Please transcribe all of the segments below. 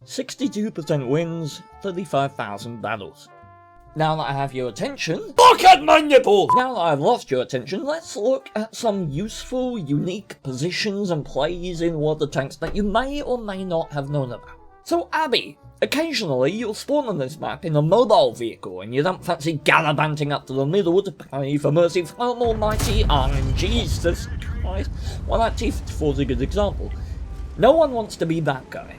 62% wins, 35,000 battles. Now that I have your attention— look at my nipples! Now that I've lost your attention, let's look at some useful, unique positions and plays in water tanks that you may or may not have known about. So Abbey. Occasionally you'll spawn on this map in a mobile vehicle and you don't fancy gallivanting up to the middle to pray for mercy from almighty Jesus Christ. Well, that T-54 is a good example. No one wants to be that guy.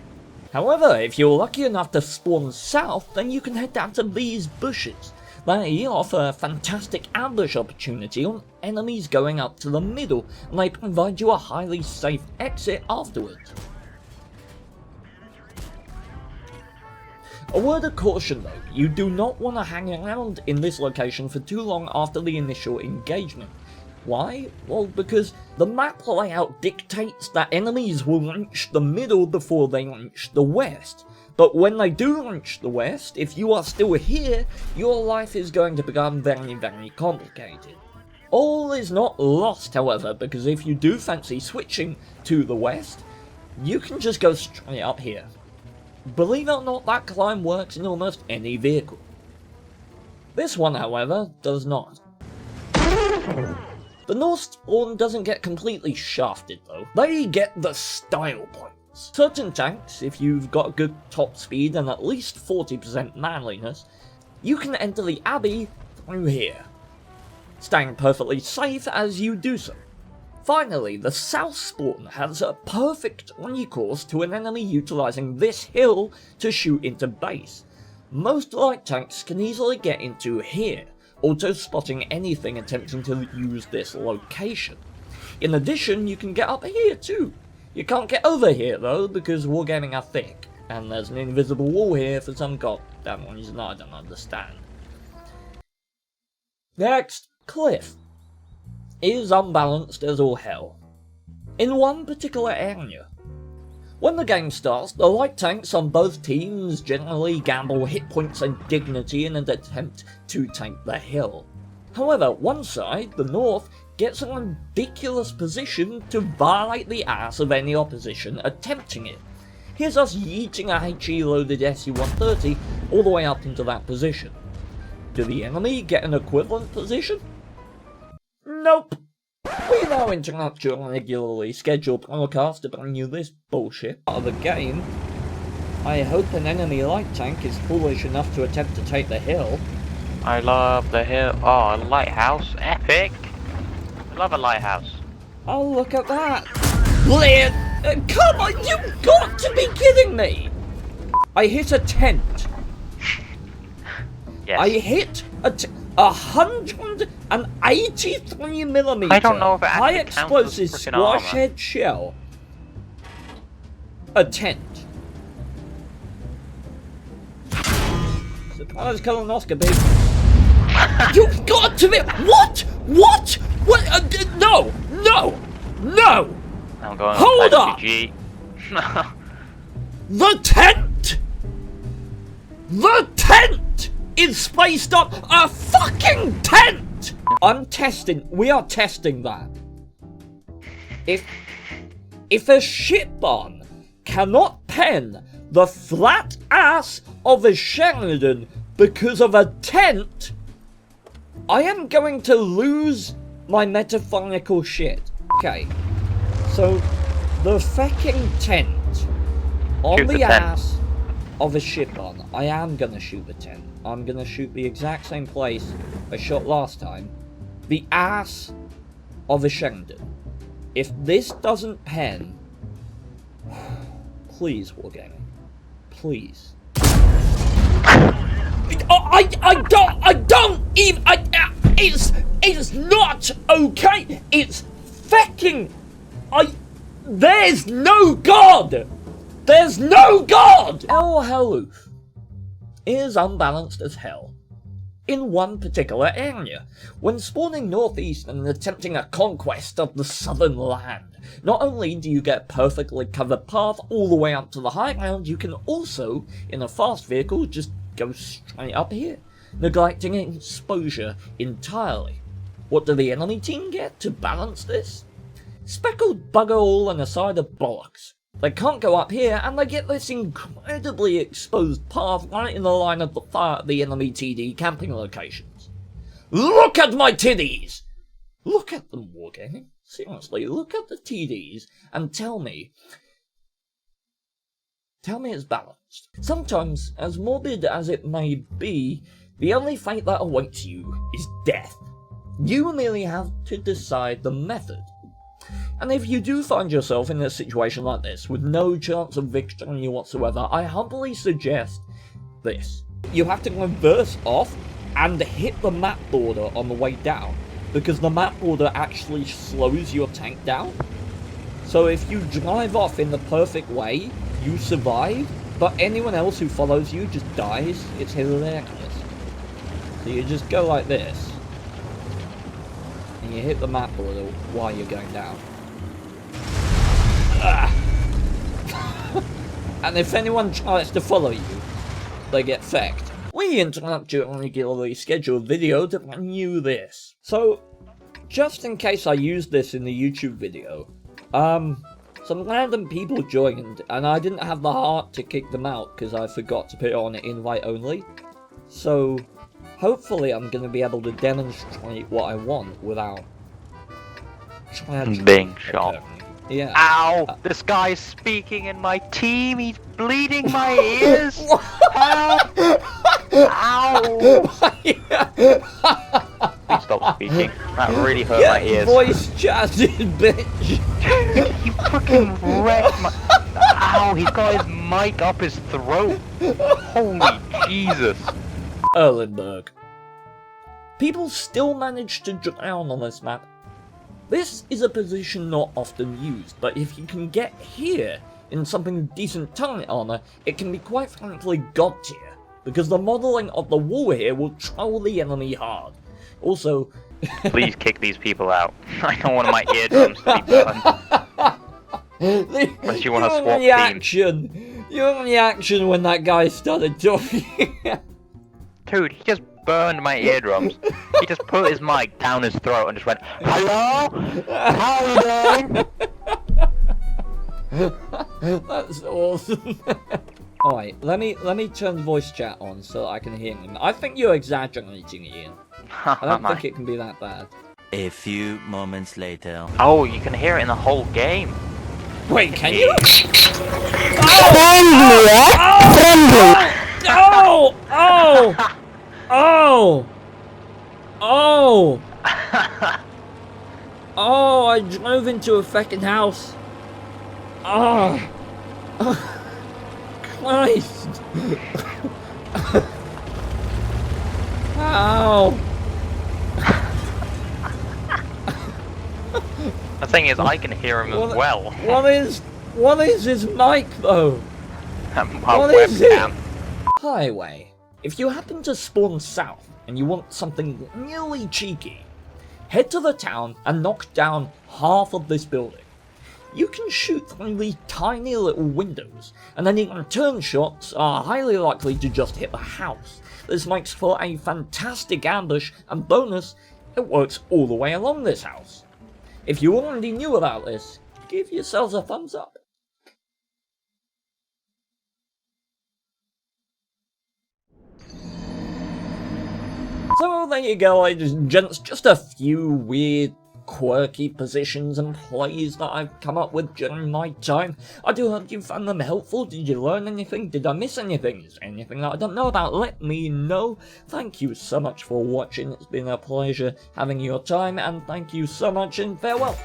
However, if you're lucky enough to spawn south, then you can head down to these bushes. They offer a fantastic ambush opportunity on enemies going up to the middle, and they provide you a highly safe exit afterwards. A word of caution though, you do not want to hang around in this location for too long after the initial engagement. Why? Well, because the map layout dictates that enemies will reach the middle before they reach the west. But when they do reach the west, if you are still here, your life is going to become very, very complicated. All is not lost, however, because if you do fancy switching to the west, you can just go straight up here. Believe it or not, that climb works in almost any vehicle. This one, however, does not. The north spawn doesn't get completely shafted though, they get the style points. Certain tanks, if you've got good top speed and at least 40% manliness, you can enter the Abbey through here, staying perfectly safe as you do so. Finally, the south spawn has a perfect recourse to an enemy utilising this hill to shoot into base. Most light tanks can easily get into here, auto-spotting anything attempting to use this location. In addition, you can get up here too. You can't get over here though, because wargaming are thick, and there's an invisible wall here for some goddamn reason I don't understand. Next, cliff. Is unbalanced as all hell. In one particular area. When the game starts, the light tanks on both teams generally gamble hit points and dignity in an attempt to take the hill. However, one side, the north, gets a ridiculous position to violate the ass of any opposition attempting it. Here's us yeeting a HE-loaded SU-130 all the way up into that position. Do the enemy get an equivalent position? Nope. We now interrupt your regularly scheduled broadcast to bring you this bullshit out of the game. I hope an enemy light tank is foolish enough to attempt to take the hill. I love the hill. Oh, a lighthouse. Epic. I love a lighthouse. Oh, look at that. Brilliant. Come on, you've got to be kidding me. I hit a tent. Yes. I hit a 183mm I don't know if it high actually explosive counts as frickin' squash armor. head shell. A tent. Surprise colonoscopy. You've got to be— What? What? What? No! No! No! I'm going Hold up! G. The tent! The tent is spaced on a fucking tent! We are testing that. If a shitbon cannot pen the flat ass of a Sheridan because of a tent, I am going to lose my metaphorical shit. Okay, so the fucking tent on Shoot the the tent. ass of a shitbon. I am gonna shoot the tent. I'm gonna shoot the exact same place I shot last time. The ass of a Sheridan. If this doesn't pen, please, Wargaming, please. It's not okay. It's fucking. There's no God. There's no God. El Haluf is unbalanced as hell. In one particular area, when spawning northeast and attempting a conquest of the southern land, not only do you get a perfectly covered path all the way up to the high ground, you can also, in a fast vehicle, just go straight up here, neglecting exposure entirely. What do the enemy team get to balance this? Speckled bugger all and a side of bollocks. They can't go up here, and they get this incredibly exposed path right in the line of the enemy TD camping locations. Look at my titties! Look at them, Wargaming. Seriously, look at the TDs and tell me it's balanced. Sometimes, as morbid as it may be, the only fate that awaits you is death. You merely have to decide the method. And if you do find yourself in a situation like this, with no chance of victory whatsoever, I humbly suggest this. You have to reverse off and hit the map border on the way down, because the map border actually slows your tank down. So if you drive off in the perfect way, you survive, but anyone else who follows you just dies. It's hilarious. So you just go like this, and you hit the map border while you're going down. And if anyone tries to follow you, they get fecked. We interrupt your regularly scheduled video to bring you this. So, just in case I use this in the YouTube video, some random people joined, and I didn't have the heart to kick them out because I forgot to put it on invite only. So, hopefully I'm going to be able to demonstrate what I want without being shot. Yeah. Ow! This guy's speaking in my team. He's bleeding my ears. Help! Ow! Please stop speaking. That really hurt my ears. Voice chatted, bitch. You fucking wrecked my. Ow! He's got his mic up his throat. Holy Jesus! Erlenberg. People still manage to drown on this map. This is a position not often used, but if you can get here in something decent turret armor, it can be quite frankly god tier, because the modelling of the wall here will troll the enemy hard. Also, please kick these people out. I don't want my eardrums to be burned. Unless you want to swap teams. Your reaction when that guy started talking. Dude, he just burned my eardrums. He just put his mic down his throat and just went, "Hello? How are you doing?" That's awesome. Alright, let me turn voice chat on so I can hear him. I think you're exaggerating, Ian. I don't think it can be that bad. A few moments later. Oh, you can hear it in the whole game. Wait, can you? Oh! Oh! Oh! Oh! Oh, I drove into a fucking house. Oh! Christ! Ow! The thing is, I can hear him as well. What is his mic though? My What is webcam. it? Highway. If you happen to spawn south and you want something really cheeky, head to the town and knock down half of this building. You can shoot through these tiny little windows, and then your return shots are highly likely to just hit the house. This makes for a fantastic ambush, and bonus, it works all the way along this house. If you already knew about this, give yourselves a thumbs up. So there you go, ladies and gents, just a few weird, quirky positions and plays that I've come up with during my time. I do hope you found them helpful. Did you learn anything? Did I miss anything? Is there anything that I don't know about? Let me know. Thank you so much for watching. It's been a pleasure having your time, and thank you so much, and farewell.